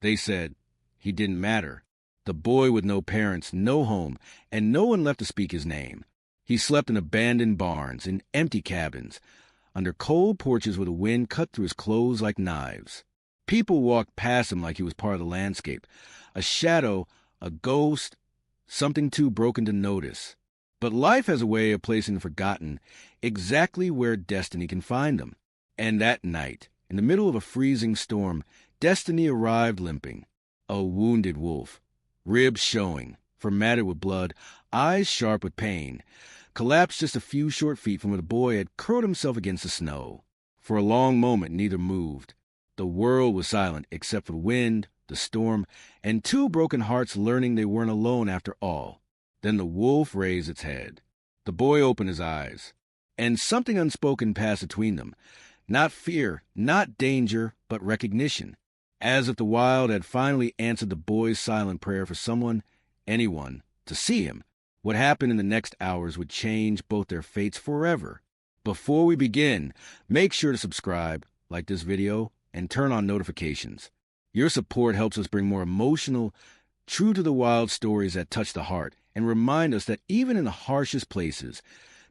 They said he didn't matter. The boy with no parents, no home, and no one left to speak his name. He slept in abandoned barns, in empty cabins, under cold porches where the wind cut through his clothes like knives. People walked past him like he was part of the landscape, a shadow, a ghost, something too broken to notice. But life has a way of placing the forgotten exactly where destiny can find them. And that night, in the middle of a freezing storm, destiny arrived limping. A wounded wolf, ribs showing, formatted with blood, eyes sharp with pain, collapsed just a few short feet from where the boy had curled himself against the snow. For a long moment, neither moved. The world was silent except for the wind, the storm, and two broken hearts learning they weren't alone after all. Then the wolf raised its head. The boy opened his eyes, and something unspoken passed between them. Not fear, not danger, but recognition. As if the wild had finally answered the boy's silent prayer for someone, anyone, to see him. What happened in the next hours would change both their fates forever. Before we begin, make sure to subscribe, like this video, and turn on notifications. Your support helps us bring more emotional, true to the wild stories that touch the heart and remind us that even in the harshest places,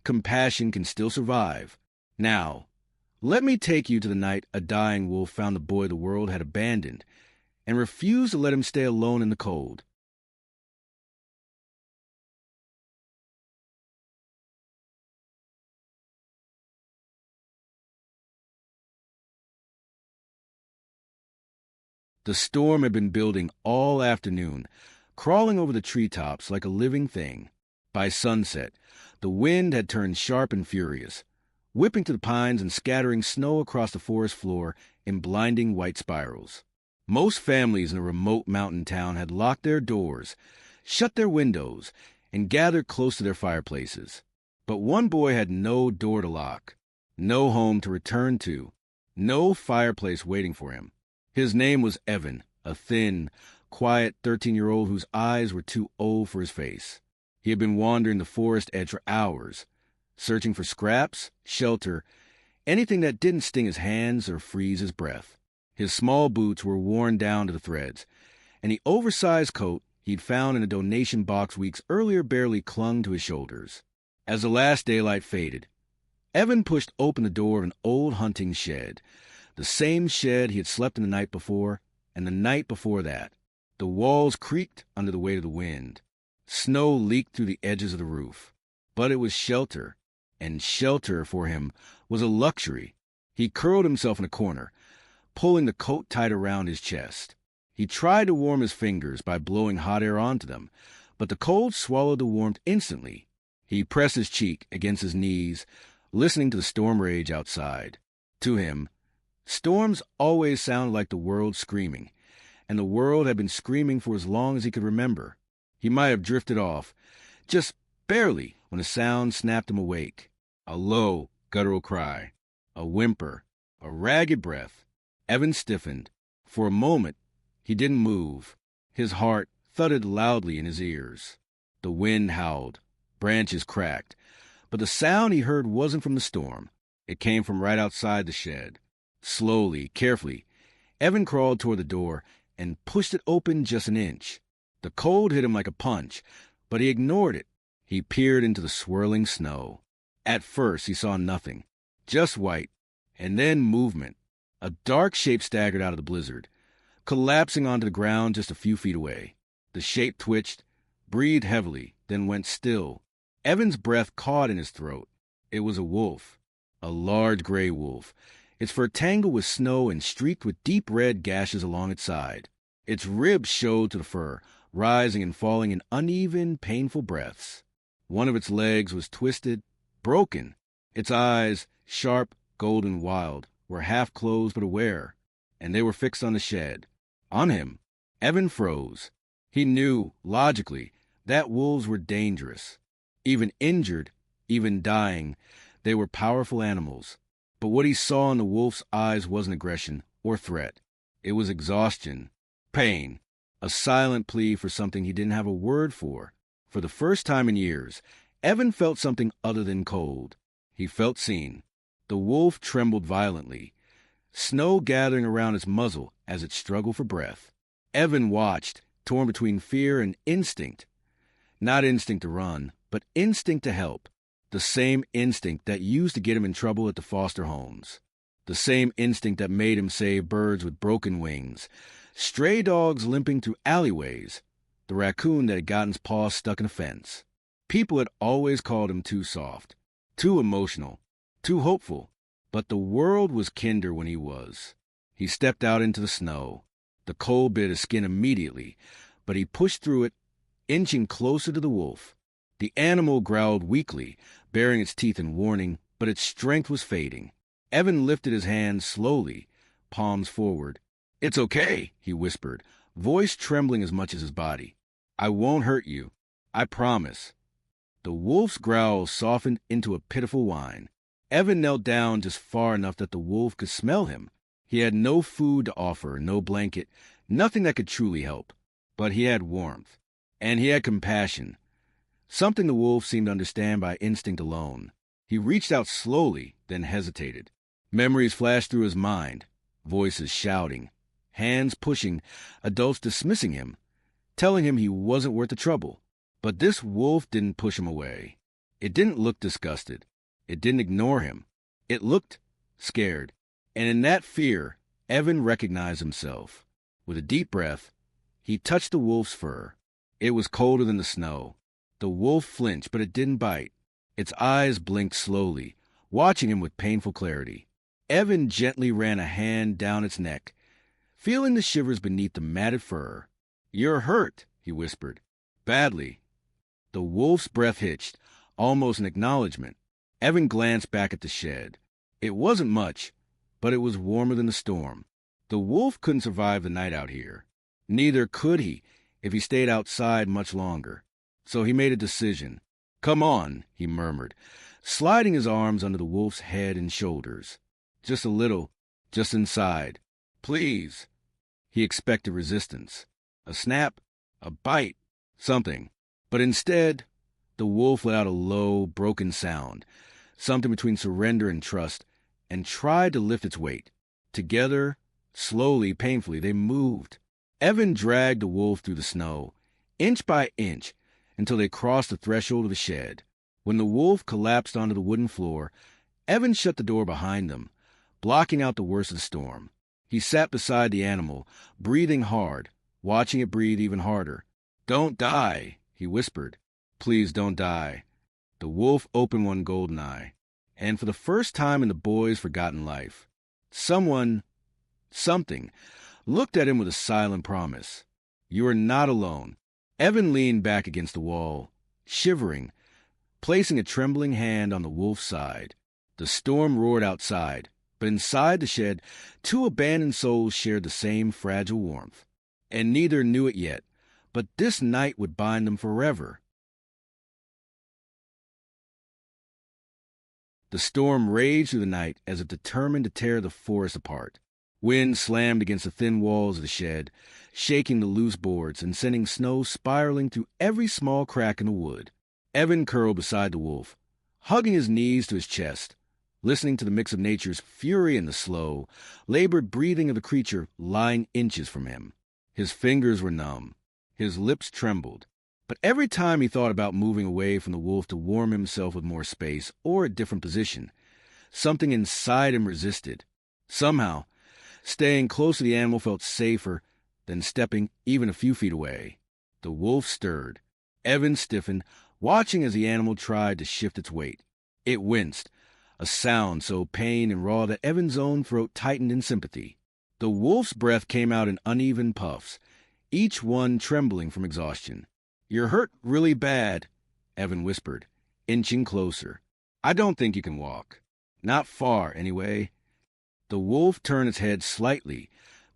compassion can still survive. Now, let me take you to the night a dying wolf found the boy the world had abandoned and refused to let him stay alone in the cold. The storm had been building all afternoon, crawling over the treetops like a living thing. By sunset, the wind had turned sharp and furious, whipping to the pines and scattering snow across the forest floor in blinding white spirals. Most families in a remote mountain town had locked their doors, shut their windows, and gathered close to their fireplaces. But one boy had no door to lock, no home to return to, no fireplace waiting for him. His name was Evan, a thin, quiet 13-year-old whose eyes were too old for his face. He had been wandering the forest edge for hours, searching for scraps, shelter, anything that didn't sting his hands or freeze his breath. His small boots were worn down to the threads, and the oversized coat he'd found in a donation box weeks earlier barely clung to his shoulders. As the last daylight faded, Evan pushed open the door of an old hunting shed, the same shed he had slept in the night before, and the night before that. The walls creaked under the weight of the wind. Snow leaked through the edges of the roof. But it was shelter, and shelter for him was a luxury. He curled himself in a corner, pulling the coat tight around his chest. He tried to warm his fingers by blowing hot air onto them, but the cold swallowed the warmth instantly. He pressed his cheek against his knees, listening to the storm rage outside. To him, storms always sounded like the world screaming, and the world had been screaming for as long as he could remember. He might have drifted off, just barely, when a sound snapped him awake. A low, guttural cry, a whimper, a ragged breath. Evan stiffened. For a moment, he didn't move. His heart thudded loudly in his ears. The wind howled, branches cracked, but the sound he heard wasn't from the storm. It came from right outside the shed. Slowly, carefully, Evan crawled toward the door and pushed it open just an inch. The cold hit him like a punch, but he ignored it. He peered into the swirling snow. At first, he saw nothing, just white, and then movement. A dark shape staggered out of the blizzard, collapsing onto the ground just a few feet away. The shape twitched, breathed heavily, then went still. Evan's breath caught in his throat. It was a wolf, a large gray wolf, its fur tangled with snow and streaked with deep red gashes along its side. Its ribs showed to the fur, rising and falling in uneven, painful breaths. One of its legs was twisted, broken. Its eyes, sharp, golden, wild, were half closed but aware, and they were fixed on the shed. On him. Evan froze. He knew, logically, that wolves were dangerous. Even injured, even dying, they were powerful animals. But what he saw in the wolf's eyes wasn't aggression or threat. It was exhaustion, pain, a silent plea for something he didn't have a word for. For the first time in years, Evan felt something other than cold. He felt seen. The wolf trembled violently, snow gathering around its muzzle as it struggled for breath. Evan watched, torn between fear and instinct. Not instinct to run, but instinct to help. The same instinct that used to get him in trouble at the foster homes. The same instinct that made him save birds with broken wings, stray dogs limping through alleyways, the raccoon that had gotten his paw stuck in a fence. People had always called him too soft, too emotional, too hopeful, but the world was kinder when he was. He stepped out into the snow. The cold bit his skin immediately, but he pushed through it, inching closer to the wolf. The animal growled weakly, baring its teeth in warning, but its strength was fading. Evan lifted his hands slowly, palms forward. "It's okay," he whispered, voice trembling as much as his body. "I won't hurt you. I promise." The wolf's growl softened into a pitiful whine. Evan knelt down just far enough that the wolf could smell him. He had no food to offer, no blanket, nothing that could truly help. But he had warmth, and he had compassion, something the wolf seemed to understand by instinct alone. He reached out slowly, then hesitated. Memories flashed through his mind, voices shouting, hands pushing, adults dismissing him, telling him he wasn't worth the trouble. But this wolf didn't push him away. It didn't look disgusted. It didn't ignore him. It looked scared. And in that fear, Evan recognized himself. With a deep breath, he touched the wolf's fur. It was colder than the snow. The wolf flinched, but it didn't bite. Its eyes blinked slowly, watching him with painful clarity. Evan gently ran a hand down its neck, feeling the shivers beneath the matted fur. "You're hurt," he whispered. "Badly." The wolf's breath hitched, almost an acknowledgement. Evan glanced back at the shed. It wasn't much, but it was warmer than the storm. The wolf couldn't survive the night out here. Neither could he if he stayed outside much longer. So he made a decision. "Come on," he murmured, sliding his arms under the wolf's head and shoulders. Just a little, just inside. "Please." He expected resistance. A snap, a bite, something. But instead, the wolf let out a low, broken sound, something between surrender and trust, and tried to lift its weight. Together, slowly, painfully, they moved. Evan dragged the wolf through the snow, inch by inch, until they crossed the threshold of the shed. When the wolf collapsed onto the wooden floor, Evan shut the door behind them, blocking out the worst of the storm. He sat beside the animal, breathing hard, watching it breathe even harder. "Don't die," he whispered. "Please don't die." The wolf opened one golden eye, and for the first time in the boy's forgotten life, something, looked at him with a silent promise. "You are not alone." Evan leaned back against the wall, shivering, placing a trembling hand on the wolf's side. The storm roared outside, but inside the shed, two abandoned souls shared the same fragile warmth. And neither knew it yet, but this night would bind them forever. The storm raged through the night as if determined to tear the forest apart. Wind slammed against the thin walls of the shed, shaking the loose boards and sending snow spiraling through every small crack in the wood. Evan curled beside the wolf, hugging his knees to his chest, listening to the mix of nature's fury and the slow, labored breathing of the creature lying inches from him. His fingers were numb. His lips trembled. But every time he thought about moving away from the wolf to warm himself with more space or a different position, something inside him resisted. Somehow, staying close to the animal felt safer than stepping even a few feet away. The wolf stirred. Evan stiffened, watching as the animal tried to shift its weight. It winced, a sound so pained and raw that Evan's own throat tightened in sympathy. The wolf's breath came out in uneven puffs, each one trembling from exhaustion. "You're hurt really bad," Evan whispered, inching closer. "I don't think you can walk. Not far, anyway." The wolf turned its head slightly,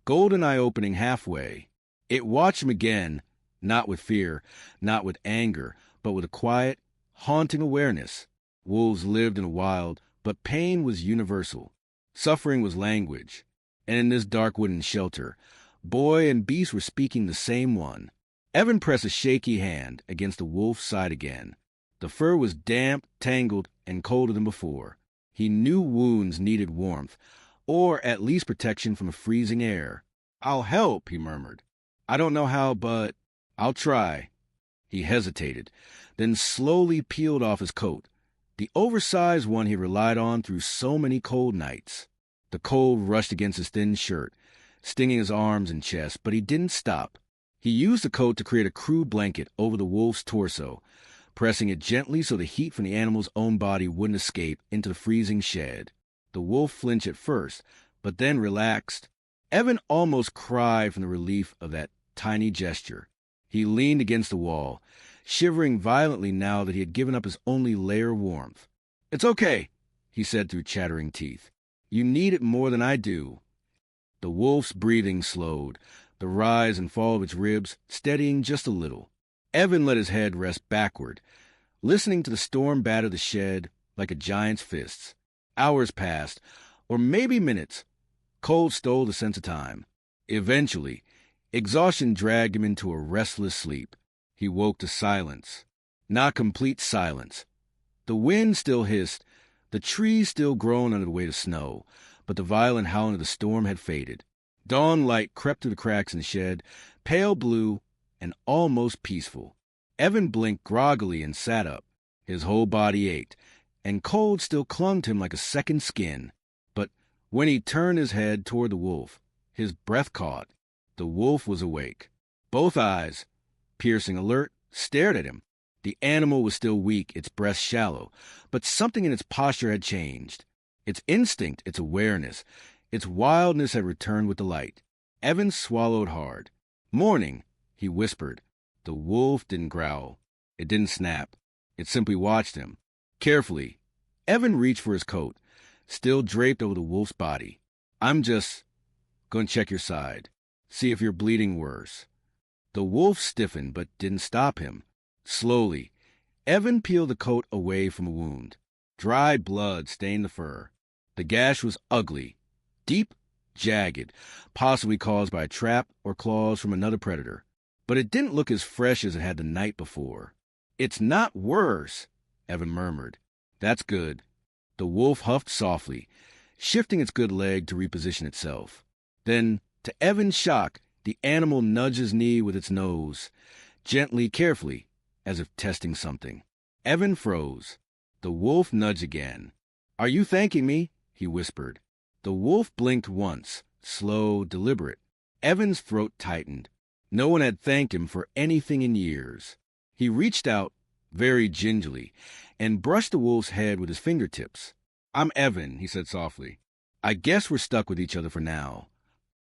golden eye opening halfway. It watched him again, not with fear, not with anger, but with a quiet, haunting awareness. Wolves lived in the wild, but pain was universal. Suffering was language. And in this dark wooden shelter, boy and beast were speaking the same one. Evan pressed a shaky hand against the wolf's side again. The fur was damp, tangled, and colder than before. He knew wounds needed warmth, or at least protection from the freezing air. "I'll help," he murmured. I don't know how, but I'll try. He hesitated, then slowly peeled off his coat, the oversized one he relied on through so many cold nights. The cold rushed against his thin shirt, stinging his arms and chest, but he didn't stop. He used the coat to create a crude blanket over the wolf's torso, pressing it gently so the heat from the animal's own body wouldn't escape into the freezing shed. The wolf flinched at first, but then relaxed. Evan almost cried from the relief of that tiny gesture. He leaned against the wall, shivering violently now that he had given up his only layer of warmth. "It's okay," he said through chattering teeth. "You need it more than I do." The wolf's breathing slowed, the rise and fall of its ribs steadying just a little. Evan let his head rest backward, listening to the storm batter the shed like a giant's fists. Hours passed, or maybe minutes. Cold stole the sense of time. Eventually, exhaustion dragged him into a restless sleep. He woke to silence. Not complete silence. The wind still hissed, the trees still groaned under the weight of snow, but the violent howling of the storm had faded. Dawn light crept through the cracks in the shed, pale blue and almost peaceful. Evan blinked groggily and sat up. His whole body ached, and cold still clung to him like a second skin. But when he turned his head toward the wolf, his breath caught. The wolf was awake. Both eyes, piercing alert, stared at him. The animal was still weak, its breast shallow, but something in its posture had changed. Its instinct, its awareness, its wildness had returned with the light. Evan swallowed hard. "Morning," he whispered. The wolf didn't growl. It didn't snap. It simply watched him. Carefully, Evan reached for his coat, still draped over the wolf's body. "I'm just going to check your side. See if you're bleeding worse." The wolf stiffened but didn't stop him. Slowly, Evan peeled the coat away from a wound. Dried blood stained the fur. The gash was ugly, deep, jagged, possibly caused by a trap or claws from another predator. But it didn't look as fresh as it had the night before. "It's not worse," Evan murmured. "That's good." The wolf huffed softly, shifting its good leg to reposition itself. Then, to Evan's shock, the animal nudged his knee with its nose, gently, carefully, as if testing something. Evan froze. The wolf nudged again. "Are you thanking me?" he whispered. The wolf blinked once, slow, deliberate. Evan's throat tightened. No one had thanked him for anything in years. He reached out, very gingerly, and brushed the wolf's head with his fingertips. "I'm Evan," he said softly. "I guess we're stuck with each other for now."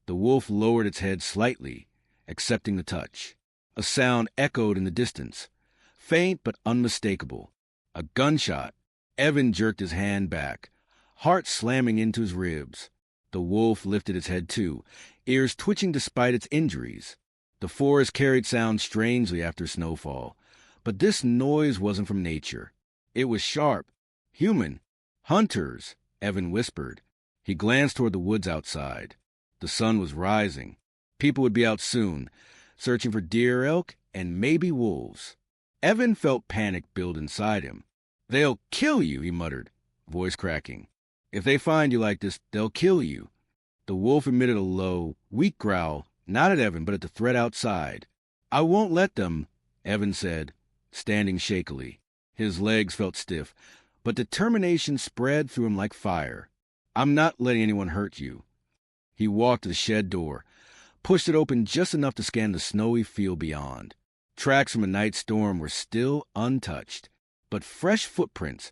The wolf lowered its head slightly, accepting the touch. A sound echoed in the distance, faint but unmistakable. A gunshot. Evan jerked his hand back, heart slamming into his ribs. The wolf lifted its head too, ears twitching despite its injuries. The forest carried sound strangely after snowfall, but this noise wasn't from nature. It was sharp, human. "Hunters," Evan whispered. He glanced toward the woods outside. The sun was rising. People would be out soon, searching for deer, elk, and maybe wolves. Evan felt panic build inside him. "They'll kill you," he muttered, voice cracking. "If they find you like this, they'll kill you." The wolf emitted a low, weak growl, not at Evan, but at the threat outside. "I won't let them," Evan said, standing shakily. His legs felt stiff, but determination spread through him like fire. "I'm not letting anyone hurt you." He walked to the shed door, pushed it open just enough to scan the snowy field beyond. Tracks from a night storm were still untouched, but fresh footprints,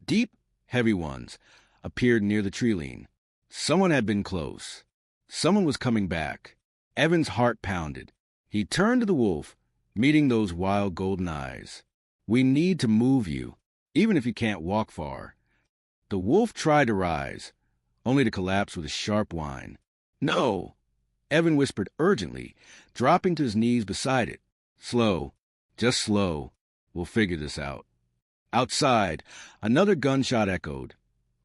deep, heavy ones, appeared near the treeline. Someone had been close. Someone was coming back. Evan's heart pounded. He turned to the wolf, meeting those wild golden eyes. "We need to move you, even if you can't walk far." The wolf tried to rise, only to collapse with a sharp whine. "No!" Evan whispered urgently, dropping to his knees beside it. "Slow. Just slow. We'll figure this out." Outside, another gunshot echoed,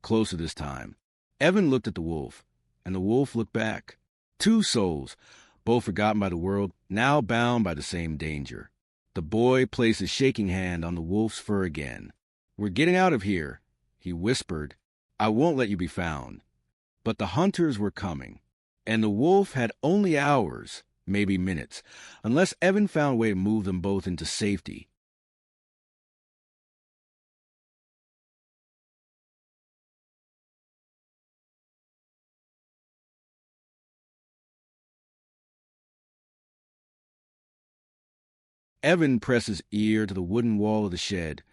closer this time. Evan looked at the wolf, and the wolf looked back. Two souls, both forgotten by the world, now bound by the same danger. The boy placed his shaking hand on the wolf's fur again. "We're getting out of here," he whispered. "I won't let you be found." But the hunters were coming, and the wolf had only hours, maybe minutes, unless Evan found a way to move them both into safety. Evan pressed his ear to the wooden wall of the shed,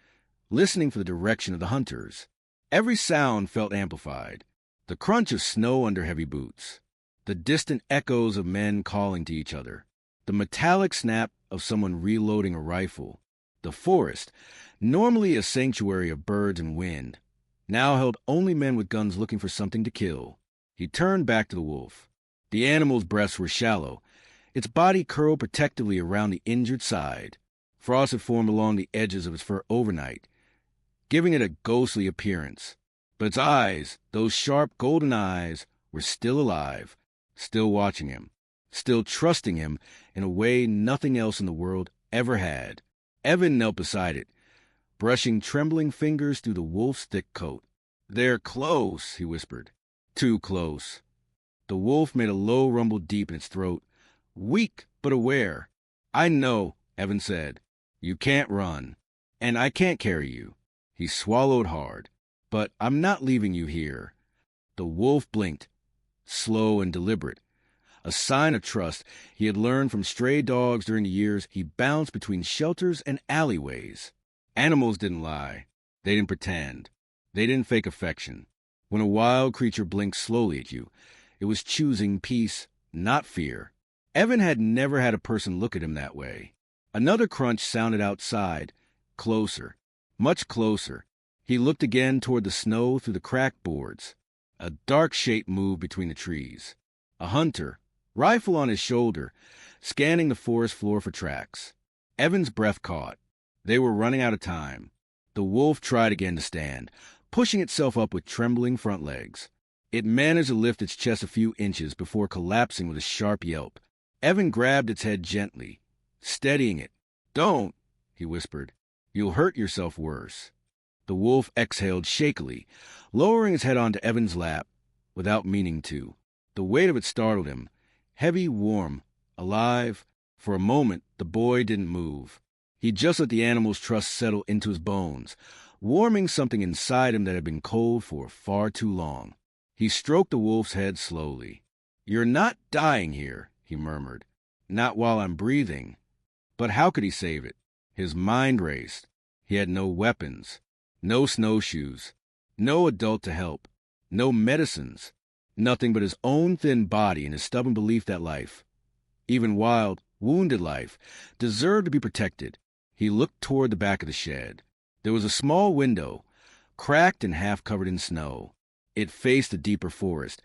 listening for the direction of the hunters. Every sound felt amplified. The crunch of snow under heavy boots, the distant echoes of men calling to each other, the metallic snap of someone reloading a rifle. The forest, normally a sanctuary of birds and wind, now held only men with guns looking for something to kill. He turned back to the wolf. The animal's breasts were shallow, its body curled protectively around the injured side. Frost had formed along the edges of its fur overnight, giving it a ghostly appearance. But its eyes, those sharp golden eyes, were still alive, still watching him, still trusting him in a way nothing else in the world ever had. Evan knelt beside it, brushing trembling fingers through the wolf's thick coat. "They're close," he whispered. "Too close." The wolf made a low rumble deep in its throat, weak but aware. "I know," Evan said. "You can't run, and I can't carry you." He swallowed hard. "But I'm not leaving you here." The wolf blinked, slow and deliberate, a sign of trust he had learned from stray dogs during the years he bounced between shelters and alleyways. Animals didn't lie. They didn't pretend. They didn't fake affection. When a wild creature blinked slowly at you, it was choosing peace, not fear. Evan had never had a person look at him that way. Another crunch sounded outside, closer, much closer. He looked again toward the snow through the cracked boards. A dark shape moved between the trees. A hunter, rifle on his shoulder, scanning the forest floor for tracks. Evan's breath caught. They were running out of time. The wolf tried again to stand, pushing itself up with trembling front legs. It managed to lift its chest a few inches before collapsing with a sharp yelp. Evan grabbed its head gently, steadying it. "Don't," he whispered. "You'll hurt yourself worse." The wolf exhaled shakily, lowering its head onto Evan's lap without meaning to. The weight of it startled him. Heavy, warm, alive. For a moment, the boy didn't move. He just let the animal's trust settle into his bones, warming something inside him that had been cold for far too long. He stroked the wolf's head slowly. "You're not dying here," he murmured. "Not while I'm breathing." But how could he save it? His mind raced. He had no weapons, no snowshoes, no adult to help, no medicines, nothing but his own thin body and his stubborn belief that life, even wild, wounded life, deserved to be protected. He looked toward the back of the shed. There was a small window, cracked and half covered in snow. It faced the deeper forest,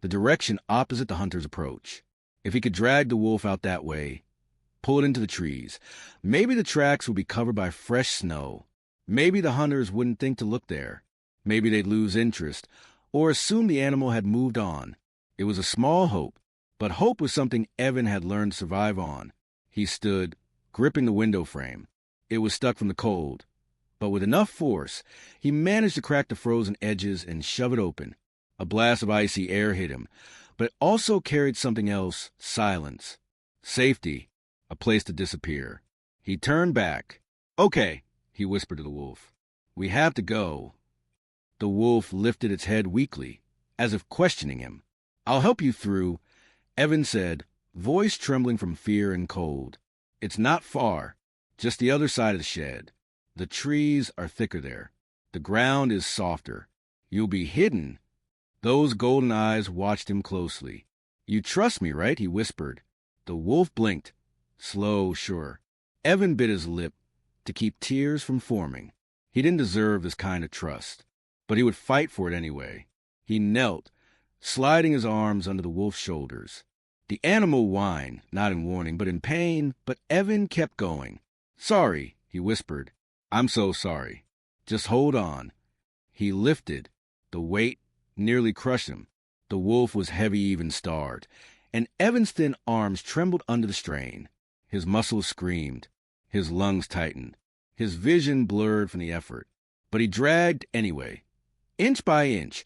the direction opposite the hunter's approach. If he could drag the wolf out that way, pull it into the trees, maybe the tracks would be covered by fresh snow. Maybe the hunters wouldn't think to look there. Maybe they'd lose interest, or assume the animal had moved on. It was a small hope, but hope was something Evan had learned to survive on. He stood, gripping the window frame. It was stuck from the cold, but with enough force, he managed to crack the frozen edges and shove it open. A blast of icy air hit him, but it also carried something else, silence, safety, a place to disappear. He turned back. "Okay," he whispered to the wolf. "We have to go." The wolf lifted its head weakly, as if questioning him. "I'll help you through," Evan said, voice trembling from fear and cold. "It's not far, just the other side of the shed. The trees are thicker there. The ground is softer. You'll be hidden." Those golden eyes watched him closely. "You trust me, right?" he whispered. The wolf blinked, slow, sure. Evan bit his lip to keep tears from forming. He didn't deserve this kind of trust, but he would fight for it anyway. He knelt, sliding his arms under the wolf's shoulders. The animal whined, not in warning, but in pain, but Evan kept going. "Sorry," he whispered. "I'm so sorry. Just hold on." He lifted. The weight nearly crushed him. The wolf was heavy, even starved, and Evan's thin arms trembled under the strain. His muscles screamed. His lungs tightened. His vision blurred from the effort. But he dragged anyway, inch by inch,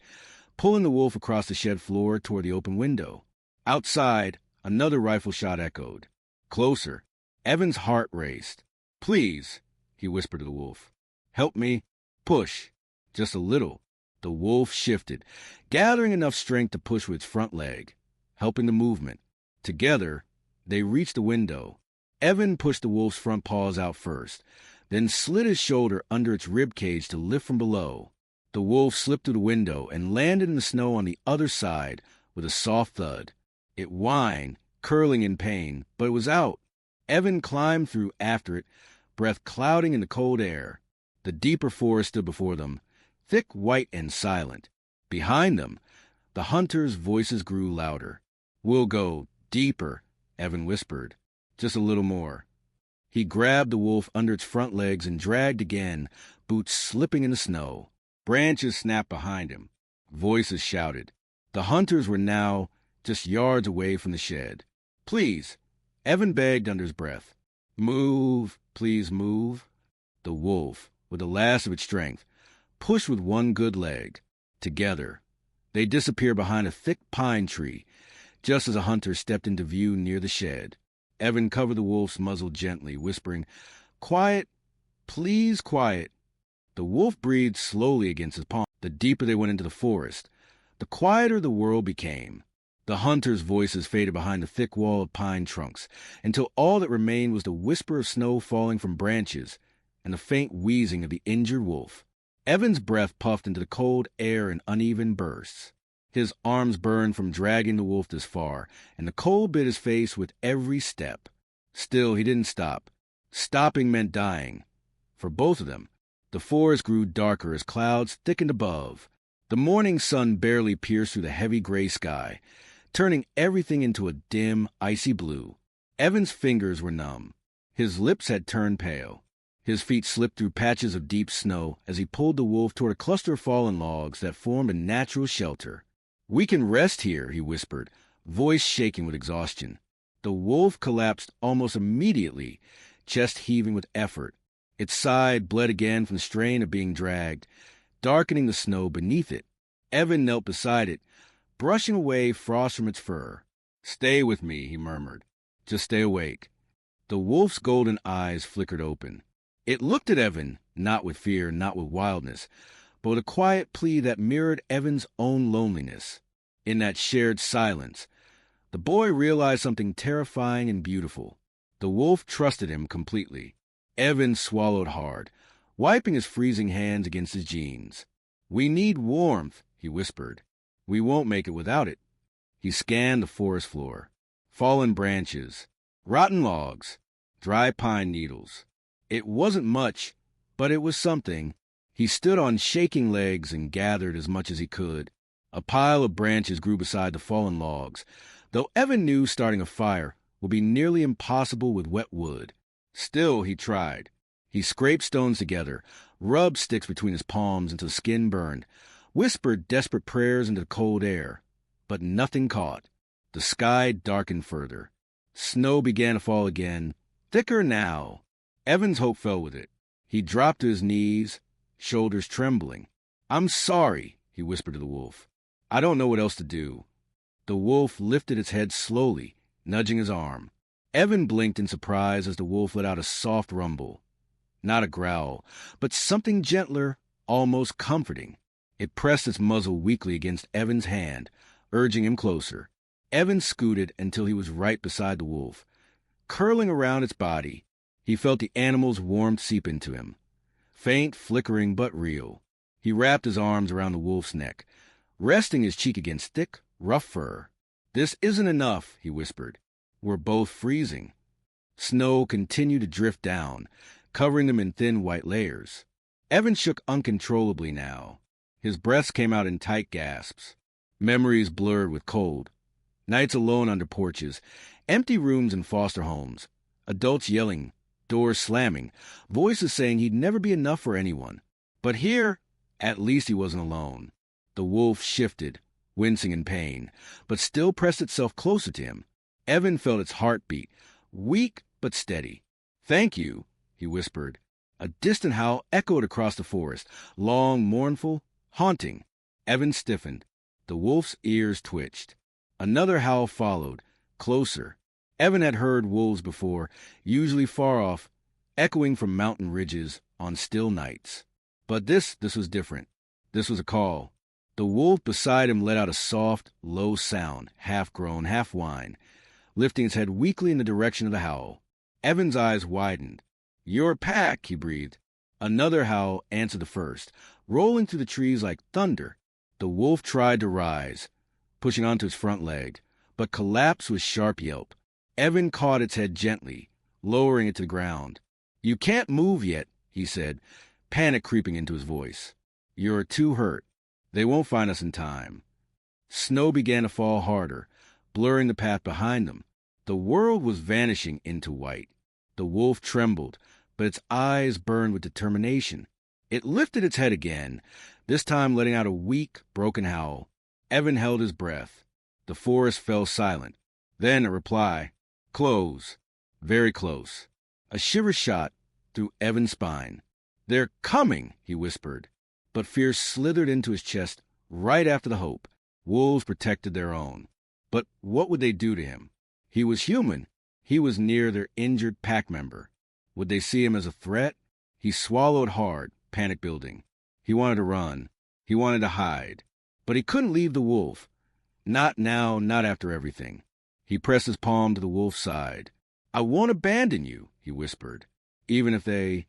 pulling the wolf across the shed floor toward the open window. Outside, Another rifle shot echoed. Closer. Evan's heart raced. "Please," he whispered to the wolf. "Help me. Push. Just a little." The wolf shifted, gathering enough strength to push with its front leg, helping the movement. Together, they reached the window. Evan pushed the wolf's front paws out first, then slid his shoulder under its rib cage to lift from below. The wolf slipped through the window and landed in the snow on the other side with a soft thud. It whined, curling in pain, but it was out. Evan climbed through after it, breath clouding in the cold air. The deeper forest stood before them, thick, white, and silent. Behind them, the hunters' voices grew louder. "We'll go deeper," Evan whispered. "Just a little more." He grabbed the wolf under its front legs and dragged again, boots slipping in the snow. Branches snapped behind him. Voices shouted. The hunters were now just yards away from the shed. "Please," Evan begged under his breath. "Move, please move." The wolf, with the last of its strength, pushed with one good leg. Together, they disappeared behind a thick pine tree, just as a hunter stepped into view near the shed. Evan covered the wolf's muzzle gently, whispering, "Quiet, please, quiet." The wolf breathed slowly against his palm. The deeper they went into the forest, the quieter the world became. The hunters' voices faded behind the thick wall of pine trunks, until all that remained was the whisper of snow falling from branches and the faint wheezing of the injured wolf. Evan's breath puffed into the cold air in uneven bursts. His arms burned from dragging the wolf this far, and the cold bit his face with every step. Still, he didn't stop. Stopping meant dying. For both of them, the forest grew darker as clouds thickened above. The morning sun barely pierced through the heavy gray sky, turning everything into a dim, icy blue. Evan's fingers were numb. His lips had turned pale. His feet slipped through patches of deep snow as he pulled the wolf toward a cluster of fallen logs that formed a natural shelter. "We can rest here," he whispered, voice shaking with exhaustion. The wolf collapsed almost immediately, chest heaving with effort. Its side bled again from the strain of being dragged, darkening the snow beneath it. Evan knelt beside it, brushing away frost from its fur. "Stay with me," he murmured. "Just stay awake." The wolf's golden eyes flickered open. It looked at Evan, not with fear, not with wildness, but with a quiet plea that mirrored Evan's own loneliness. In that shared silence, the boy realized something terrifying and beautiful. The wolf trusted him completely. Evan swallowed hard, wiping his freezing hands against his jeans. "We need warmth," he whispered. "We won't make it without it." He scanned the forest floor. Fallen branches, rotten logs, dry pine needles. It wasn't much, but it was something. He stood on shaking legs and gathered as much as he could. A pile of branches grew beside the fallen logs, though Evan knew starting a fire would be nearly impossible with wet wood. Still, he tried. He scraped stones together, rubbed sticks between his palms until the skin burned, whispered desperate prayers into the cold air. But nothing caught. The sky darkened further. Snow began to fall again, thicker now. Evan's hope fell with it. He dropped to his knees, shoulders trembling. "I'm sorry," he whispered to the wolf. "I don't know what else to do." The wolf lifted its head slowly, nudging his arm. Evan blinked in surprise as the wolf let out a soft rumble. Not a growl, but something gentler, almost comforting. It pressed its muzzle weakly against Evan's hand, urging him closer. Evan scooted until he was right beside the wolf. Curling around its body, he felt the animal's warmth seep into him. Faint, flickering, but real. He wrapped his arms around the wolf's neck, resting his cheek against thick, rough fur. "This isn't enough," he whispered. "We're both freezing." Snow continued to drift down, covering them in thin white layers. Evan shook uncontrollably now. His breaths came out in tight gasps. Memories blurred with cold. Nights alone under porches, empty rooms in foster homes, adults yelling, doors slamming, voices saying he'd never be enough for anyone. But here, at least he wasn't alone. The wolf shifted, wincing in pain, but still pressed itself closer to him. Evan felt its heartbeat, weak but steady. "Thank you," he whispered. A distant howl echoed across the forest, long, mournful, haunting. Evan stiffened. The wolf's ears twitched. Another howl followed, closer. Evan had heard wolves before, usually far off, echoing from mountain ridges on still nights. But this was different. This was a call. The wolf beside him let out a soft, low sound, half groan, half whine, lifting its head weakly in the direction of the howl. Evan's eyes widened. "Your pack," he breathed. Another howl answered the first, rolling through the trees like thunder. The wolf tried to rise, pushing onto its front leg, but collapsed with sharp yelp. Evan caught its head gently, lowering it to the ground. "You can't move yet," he said, panic creeping into his voice. "You're too hurt. They won't find us in time." Snow began to fall harder, blurring the path behind them. The world was vanishing into white. The wolf trembled, but its eyes burned with determination. It lifted its head again, this time letting out a weak, broken howl. Evan held his breath. The forest fell silent. Then a reply. "Close. Very close." A shiver shot through Evan's spine. "They're coming," he whispered. But fear slithered into his chest right after the hope. Wolves protected their own. But what would they do to him? He was human. He was near their injured pack member. Would they see him as a threat? He swallowed hard, panic building. He wanted to run. He wanted to hide. But he couldn't leave the wolf. Not now, not after everything. He pressed his palm to the wolf's side. "I won't abandon you," he whispered. "Even if they—"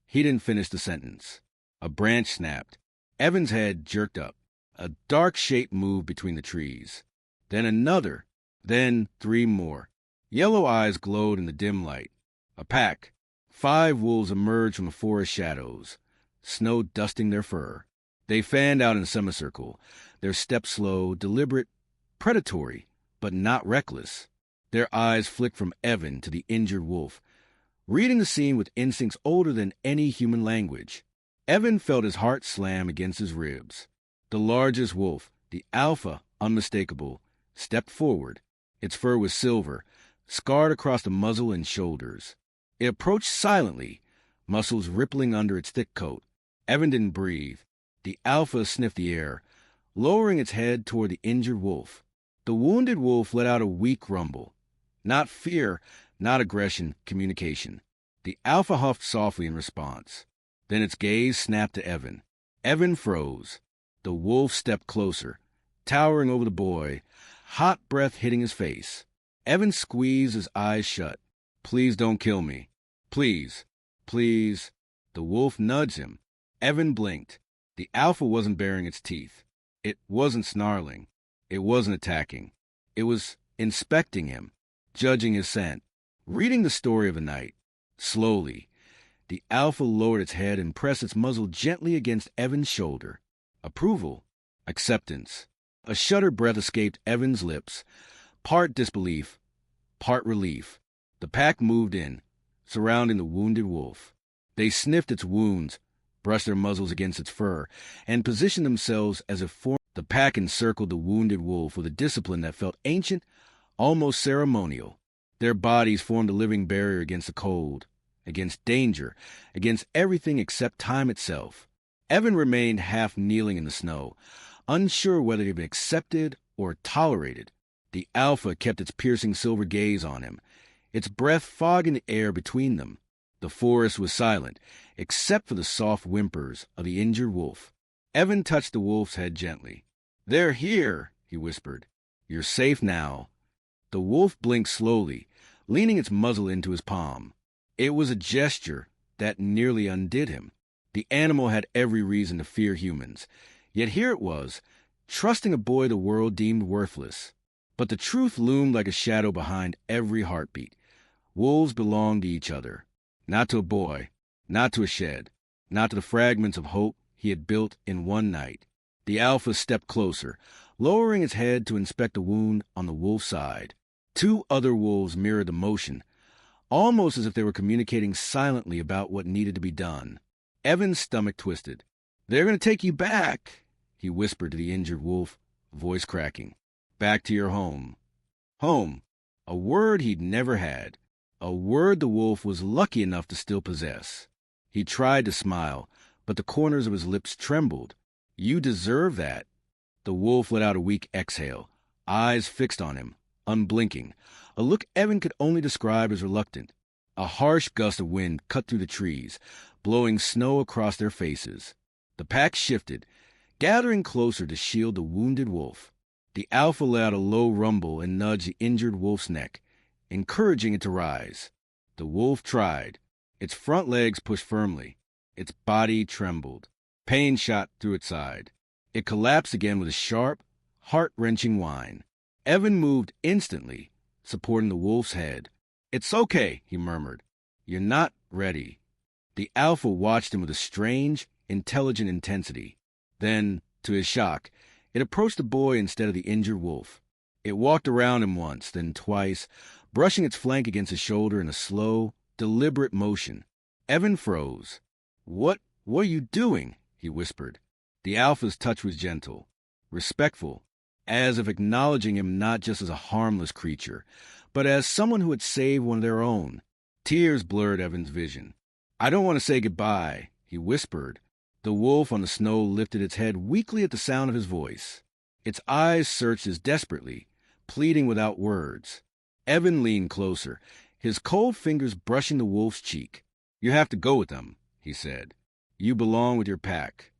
He didn't finish the sentence. A branch snapped. Evan's head jerked up. A dark shape moved between the trees. Then another. Then 3 more. Yellow eyes glowed in the dim light. A pack. 5 wolves emerged from the forest shadows, snow dusting their fur. They fanned out in a semicircle, their steps slow, deliberate, predatory, but not reckless. Their eyes flicked from Evan to the injured wolf, reading the scene with instincts older than any human language. Evan felt his heart slam against his ribs. The largest wolf, the alpha, unmistakable, stepped forward. Its fur was silver, scarred across the muzzle and shoulders. It approached silently, muscles rippling under its thick coat. Evan didn't breathe. The alpha sniffed the air, lowering its head toward the injured wolf. The wounded wolf let out a weak rumble. Not fear, not aggression, communication. The alpha huffed softly in response. Then its gaze snapped to Evan. Evan froze. The wolf stepped closer, towering over the boy, hot breath hitting his face. Evan squeezed his eyes shut. "Please don't kill me. Please. Please." The wolf nudged him. Evan blinked. The alpha wasn't baring its teeth. It wasn't snarling. It wasn't attacking. It was inspecting him, judging his scent, reading the story of the night. Slowly, the alpha lowered its head and pressed its muzzle gently against Evan's shoulder. Approval. Acceptance. A shuddered breath escaped Evan's lips, part disbelief, part relief. The pack moved in, surrounding the wounded wolf. They sniffed its wounds, brushed their muzzles against its fur, and positioned themselves as if the pack encircled the wounded wolf with a discipline that felt ancient, almost ceremonial. Their bodies formed a living barrier against the cold, against danger, against everything except time itself. Evan remained half kneeling in the snow, unsure whether he had been accepted or tolerated. The alpha kept its piercing silver gaze on him, its breath fogging the air between them. The forest was silent, except for the soft whimpers of the injured wolf. Evan touched the wolf's head gently. "They're here," he whispered. "You're safe now." The wolf blinked slowly, leaning its muzzle into his palm. It was a gesture that nearly undid him. The animal had every reason to fear humans. Yet here it was, trusting a boy the world deemed worthless. But the truth loomed like a shadow behind every heartbeat. Wolves belonged to each other. Not to a boy, not to a shed, not to the fragments of hope he had built in one night. The alpha stepped closer, lowering its head to inspect a wound on the wolf's side. 2 other wolves mirrored the motion, almost as if they were communicating silently about what needed to be done. Evan's stomach twisted. "They're going to take you back," he whispered to the injured wolf, voice cracking. "Back to your home." Home. A word he'd never had. A word the wolf was lucky enough to still possess. He tried to smile, but the corners of his lips trembled. "You deserve that." The wolf let out a weak exhale, eyes fixed on him, unblinking, a look Evan could only describe as reluctant. A harsh gust of wind cut through the trees, blowing snow across their faces. The pack shifted, gathering closer to shield the wounded wolf. The alpha let out a low rumble and nudged the injured wolf's neck, encouraging it to rise. The wolf tried. Its front legs pushed firmly. Its body trembled. Pain shot through its side. It collapsed again with a sharp, heart-wrenching whine. Evan moved instantly, supporting the wolf's head. "It's okay," he murmured. "You're not ready." The alpha watched him with a strange, intelligent intensity. Then, to his shock, it approached the boy instead of the injured wolf. It walked around him once, then twice, brushing its flank against his shoulder in a slow, deliberate motion. Evan froze. What are you doing?" he whispered. The alpha's touch was gentle, respectful, as if acknowledging him not just as a harmless creature, but as someone who had saved one of their own. Tears blurred Evan's vision. "I don't want to say goodbye," he whispered. The wolf on the snow lifted its head weakly at the sound of his voice. Its eyes searched as desperately, pleading without words. Evan leaned closer, his cold fingers brushing the wolf's cheek. "You have to go with them," he said. "You belong with your pack."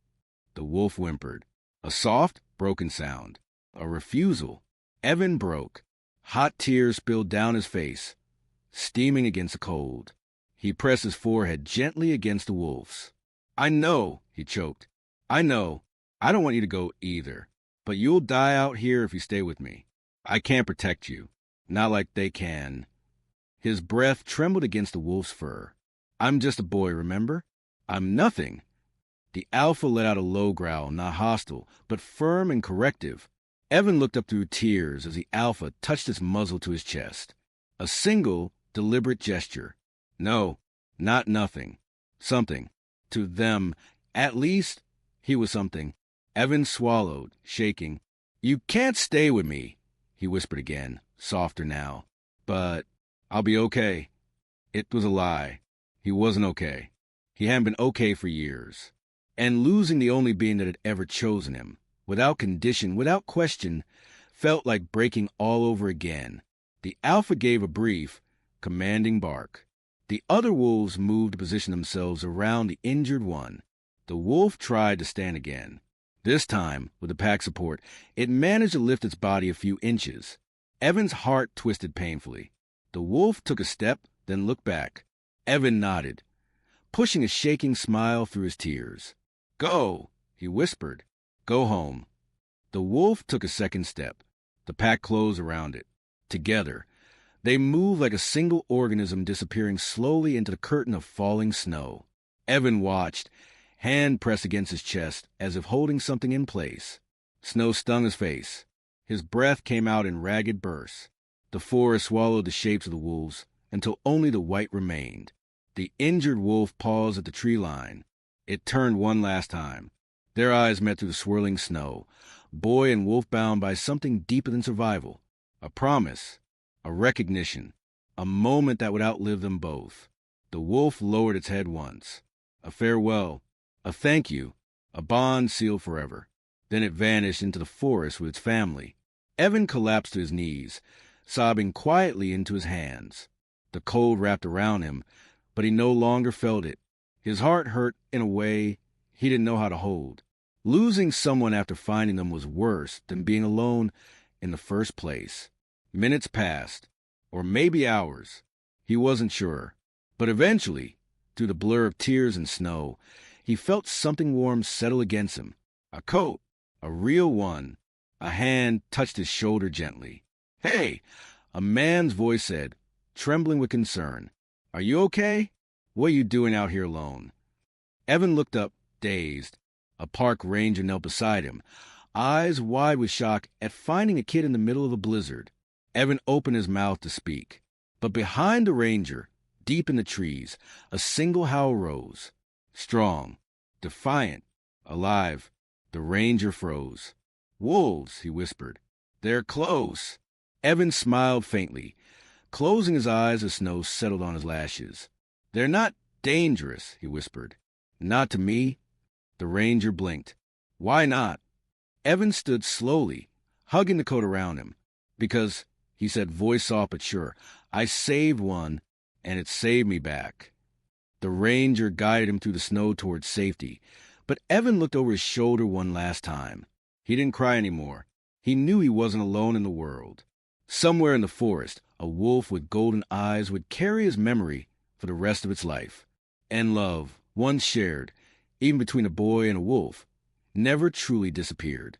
The wolf whimpered. A soft, broken sound. A refusal. Evan broke. Hot tears spilled down his face, steaming against the cold. He pressed his forehead gently against the wolf's. "I know," he choked. "I know. I don't want you to go either. But you'll die out here if you stay with me. I can't protect you. Not like they can." His breath trembled against the wolf's fur. "I'm just a boy, remember? I'm nothing." The alpha let out a low growl, not hostile, but firm and corrective. Evan looked up through tears as the alpha touched its muzzle to his chest. A single, deliberate gesture. No, not nothing. Something. To them, at least, he was something. Evan swallowed, shaking. "You can't stay with me," he whispered again, softer now. "But I'll be okay." It was a lie. He wasn't okay. He hadn't been okay for years. And losing the only being that had ever chosen him, without condition, without question, felt like breaking all over again. The alpha gave a brief, commanding bark. The other wolves moved to position themselves around the injured one. The wolf tried to stand again. This time, with the pack support, it managed to lift its body a few inches. Evan's heart twisted painfully. The wolf took a step, then looked back. Evan nodded, pushing a shaking smile through his tears. "Go," he whispered. "Go home." The wolf took a second step. The pack closed around it. Together, they moved like a single organism disappearing slowly into the curtain of falling snow. Evan watched, hand pressed against his chest as if holding something in place. Snow stung his face. His breath came out in ragged bursts. The forest swallowed the shapes of the wolves until only the white remained. The injured wolf paused at the tree line. It turned one last time. Their eyes met through the swirling snow, boy and wolf bound by something deeper than survival. A promise, a recognition, a moment that would outlive them both. The wolf lowered its head once. A farewell, a thank you, a bond sealed forever. Then it vanished into the forest with its family. Evan collapsed to his knees, sobbing quietly into his hands. The cold wrapped around him, but he no longer felt it. His heart hurt in a way he didn't know how to hold. Losing someone after finding them was worse than being alone in the first place. Minutes passed, or maybe hours. He wasn't sure. But eventually, through the blur of tears and snow, he felt something warm settle against him. A coat, a real one. A hand touched his shoulder gently. "Hey!" a man's voice said, trembling with concern. "Are you okay? What are you doing out here alone?" Evan looked up, dazed. A park ranger knelt beside him, eyes wide with shock at finding a kid in the middle of a blizzard. Evan opened his mouth to speak. But behind the ranger, deep in the trees, a single howl rose. Strong, defiant, alive. The ranger froze. "Wolves," he whispered. "They're close." Evan smiled faintly, closing his eyes as snow settled on his lashes. "They're not dangerous," he whispered. "Not to me." The ranger blinked. "Why not?" Evan stood slowly, hugging the coat around him. "Because he said, voice soft but sure. "I saved one, and it saved me back." The ranger guided him through the snow towards safety, but Evan looked over his shoulder one last time. He didn't cry anymore. He knew he wasn't alone in the world. Somewhere in the forest, a wolf with golden eyes would carry his memory for the rest of its life. And love, once shared, even between a boy and a wolf, never truly disappeared.